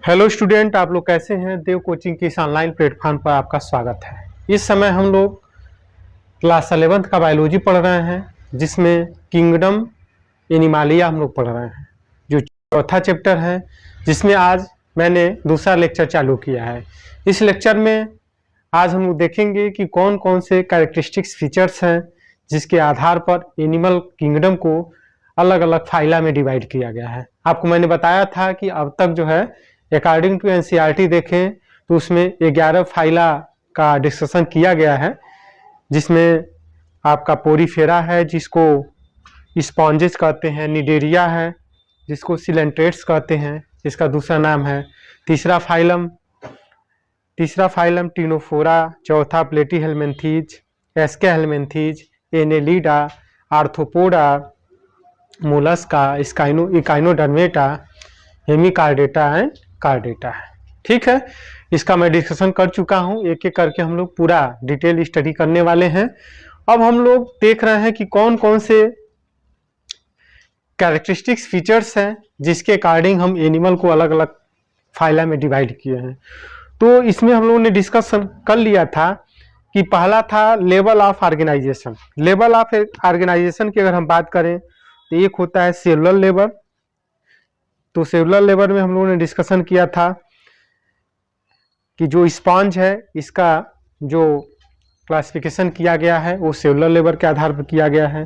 Hello student, आप लोग कैसे हैं। देव कोचिंग के इस ऑनलाइन प्लेटफॉर्म पर आपका स्वागत है। इस समय हम लोग क्लास 11th का बायोलॉजी पढ़ रहे हैं, जिसमें किंगडम एनिमालिया हम लोग पढ़ रहे हैं, जो चौथा चैप्टर है, जिसमें आज मैंने दूसरा लेक्चर चालू किया है। इस लेक्चर में आज हम लोग देखेंगे कि कौन कौन से कैरेक्टरिस्टिक्स फीचर्स हैं जिसके आधार पर एनिमल किंगडम को अलग अलग फाइला में डिवाइड किया गया है। आपको मैंने बताया था कि अब तक जो है अकॉर्डिंग टू एनसीईआरटी देखें तो उसमें 11 फाइला का डिस्कशन किया गया है, जिसमें आपका पोरीफेरा है जिसको स्पॉन्जेस कहते हैं, निडेरिया है जिसको सिलेंट्रेट्स कहते हैं, जिसका दूसरा नाम है। तीसरा फाइलम टिनोफोरा, चौथा Platyhelminthes, Aschelminthes, Annelida, Arthropoda, Mollusca, Echinodermata, Hemichordata and Chordata है। ठीक है, इसका मैं डिस्कशन कर चुका हूं। एक एक करके हम लोग पूरा डिटेल स्टडी करने वाले हैं। अब हम लोग देख रहे हैं कि कौन कौन से कैरेक्टरिस्टिक्स फीचर्स हैं जिसके अकॉर्डिंग हम एनिमल को अलग अलग फाइला में डिवाइड किए हैं। तो इसमें हम लोगों ने डिस्कशन कर लिया था कि पहला था level of organisation. Level of organisation की अगर हम बात करें तो एक होता है सेलुलर लेवल। तो सेलुलर लेवल में हम लोगों ने डिस्कशन किया था कि जो स्पॉन्ज है इसका जो क्लासिफिकेशन किया गया है वो सेलुलर लेवल के आधार पर किया गया है।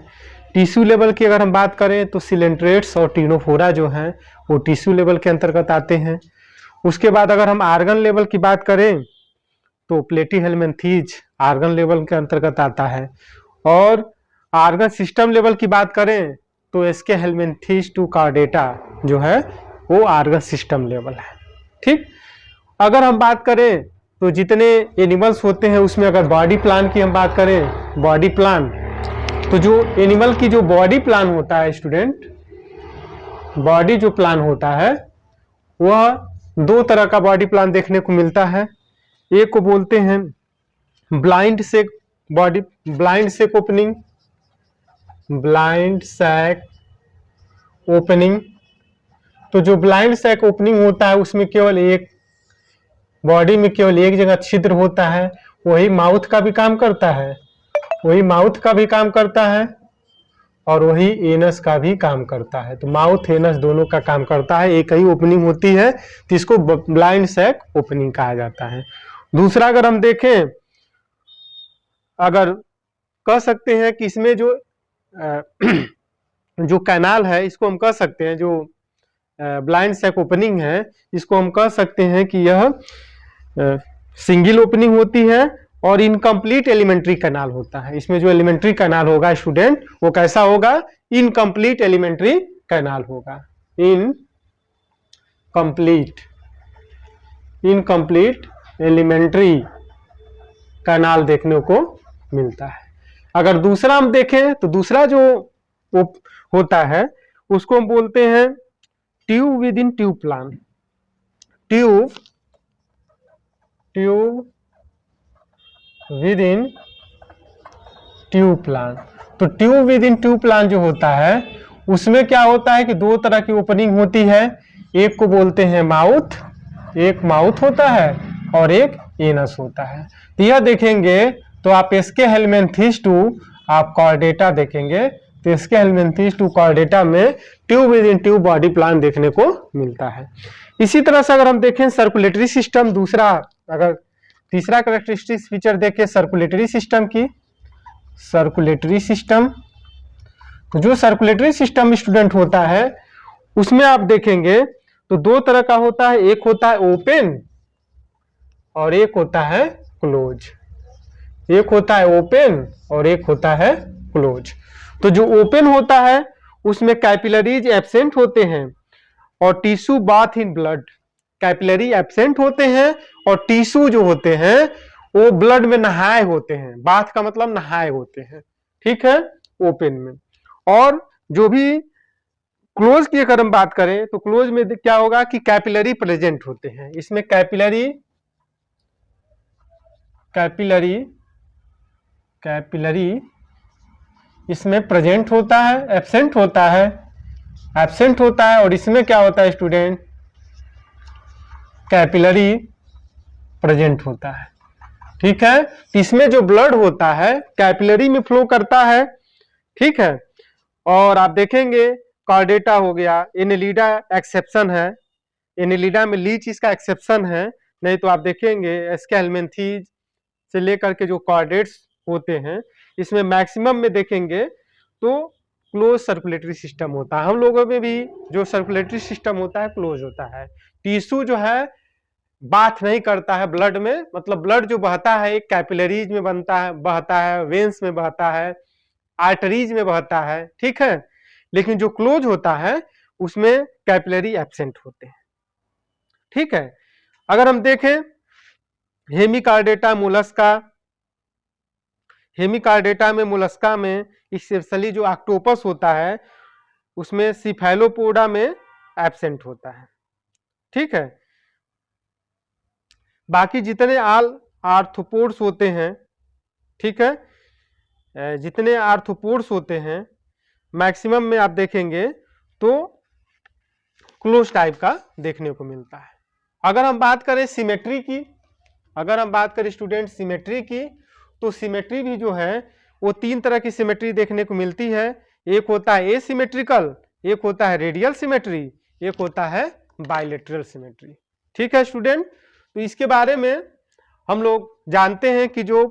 टिश्यू लेवल की अगर हम बात करें तो सिलेंट्रेट्स और टिनोफोरा जो हैं वो टिश्यू लेवल के अंतर्गत आते हैं। उसके बाद अगर हम आर्गन लेवल की बात करें तो प्लेटीहेल्मिन्थीज आर्गन लेवल के अंतर्गत आता है। और आर्गन सिस्टम लेवल की बात करें तो एस्केहेल्मिन्थीज टू कार्डेटा जो है वो आर्गन सिस्टम लेवल है। ठीक, अगर हम बात करें तो जितने एनिमल्स होते हैं उसमें अगर बॉडी प्लान की हम बात करें, बॉडी प्लान, तो जो एनिमल की जो बॉडी प्लान होता है स्टूडेंट, बॉडी जो प्लान होता है वह दो तरह का बॉडी प्लान देखने को मिलता है। एक को बोलते हैं blind sac body, blind sac opening, blind sac opening. तो जो ब्लाइंड सैक ओपनिंग होता है उसमें केवल एक बॉडी में केवल एक जगह छिद्र होता है। वही माउथ का भी काम करता है, वही माउथ का भी काम करता है और वही एनस का भी काम करता है। तो माउथ एनस दोनों का काम करता है, एक ही ओपनिंग होती है, तो इसको ब्लाइंड सैक ओपनिंग कहा जाता है। दूसरा अगर हम देखें, अगर कह सकते हैं कि इसमें जो जो कैनाल है इसको हम कह सकते हैं, जो ब्लाइंड सैक ओपनिंग है इसको हम कह सकते हैं कि यह सिंगल ओपनिंग होती है और इनकम्प्लीट एलिमेंट्री कैनाल होता है। इसमें जो एलिमेंट्री कैनाल होगा स्टूडेंट वो कैसा होगा, इनकम्प्लीट एलिमेंट्री कैनाल होगा, इनकम्प्लीट एलिमेंट्री कैनाल देखने को मिलता है। अगर दूसरा हम देखें तो दूसरा जो होता है उसको हम बोलते हैं tube within tube plan, tube within tube plan. तो tube within tube plan जो होता है उसमें क्या होता है कि दो तरह की ओपनिंग होती है। एक को बोलते हैं माउथ, एक माउथ होता है और एक एनस होता है। तो यह देखेंगे तो आप एस्केहेल्मिन्थीज टू आप कॉर्डेटा देखेंगे तो एस्केहेल्मिन्थीज टू कॉर्डेटा में tube within tube body plan देखने को मिलता है। इसी तरह से अगर हम देखें सर्कुलेटरी सिस्टम, दूसरा अगर तीसरा कैरेक्टरिस्टिक्स फीचर देखें सर्कुलेटरी सिस्टम की, सर्कुलेटरी सिस्टम, तो जो सर्कुलेटरी सिस्टम स्टूडेंट होता है उसमें आप देखेंगे तो दो तरह का होता है, एक होता है ओपन और एक होता है क्लोज। एक होता है ओपन और एक होता है क्लोज। तो जो ओपन होता है उसमें कैपिलरीज एब्सेंट होते हैं और tissue bath in blood, capillary absent होते हैं और टिश्यू जो होते हैं वो ब्लड में नहाए होते हैं। बाथ का मतलब नहाए होते हैं, ठीक है, ओपन में। और जो भी क्लोज की अगर हम बात करें तो क्लोज में क्या होगा कि कैपिलरी प्रेजेंट होते हैं। इसमें कैपिलरी इसमें प्रेजेंट होता है, एब्सेंट होता है, एब्सेंट होता है। और इसमें क्या होता है स्टूडेंट, कैपिलरी प्रेजेंट होता है। ठीक है, इसमें जो ब्लड होता है कैपिलरी में फ्लो करता है। ठीक है, और आप देखेंगे कॉर्डेटा हो गया, एनेलिडा एक्सेप्शन है, एनेलिडा में लीच इसका एक्सेप्शन है, नहीं तो आप देखेंगे एस्केलमेंथीज से लेकर के जो कॉर्डेट्स होते हैं इसमें मैक्सिमम में देखेंगे तो क्लोज सर्कुलेटरी सिस्टम होता है। हम लोगों में भी जो सर्कुलेटरी सिस्टम होता है क्लोज होता है। टिश्यू जो है बाथ नहीं करता है ब्लड में, मतलब ब्लड जो बहता है एक कैपिलरीज में बनता है, बहता है, वेन्स में बहता है, आर्टरीज में बहता है। ठीक है, लेकिन जो क्लोज होता है उसमें कैपिलरी एब्सेंट होते हैं। ठीक है, अगर हम देखें हेमिकार्डेटा मोलस्का, हेमिकार्डेटा में मोलस्का में स्पेशली जो ऑक्टोपस होता है उसमें सिफेलोपोडा में एब्सेंट होता है। ठीक है, बाकी जितने आर्थ्रोपोड्स होते हैं, ठीक है, जितने आर्थ्रोपोड्स होते हैं मैक्सिमम में आप देखेंगे तो क्लोज टाइप का देखने को मिलता है। अगर हम बात करें सिमेट्री की, अगर हम बात करें स्टूडेंट सिमेट्री की, तो सिमेट्री भी जो है वो तीन तरह की सिमेट्री देखने को मिलती है। एक होता है एसिमेट्रिकल, एक होता है रेडियल सिमेट्री, एक होता है बाइलेटरल सिमेट्री। ठीक है स्टूडेंट, तो इसके बारे में हम लोग जानते हैं कि जो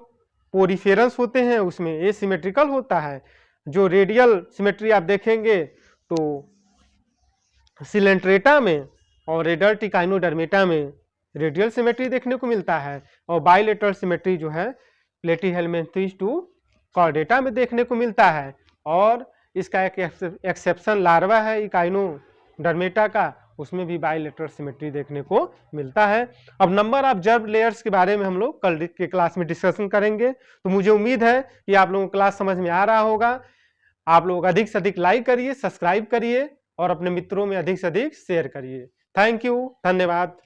पोरिफेरंस होते हैं उसमें एसिमेट्रिकल होता है, जो रेडियल सिमेट्री आप देखेंगे तो सिलेंट्रेटा में और रेडल्ट इकाइनोडर्मेटा में रेडियल सिमेट्री देखने को मिलता है, और बाइलेटरल सिमेट्री जो है प्लेटीहेलमिन्थेस टू कॉर्डेटा में देखने को मिलता है। और इसका एक एक्सेप्शन लार्वा है इकाइनोडर्मेटा का, उसमें भी बाइलेटरल सिमेट्री देखने को मिलता है। अब नंबर ऑफ जर्ब लेयर्स के बारे में हम लोग कल के क्लास में डिस्कशन करेंगे। तो मुझे उम्मीद है कि आप लोगों को क्लास समझ में आ रहा होगा। आप लोग अधिक से अधिक लाइक करिए, सब्सक्राइब करिए और अपने मित्रों में अधिक से अधिक शेयर करिए। थैंक यू, धन्यवाद।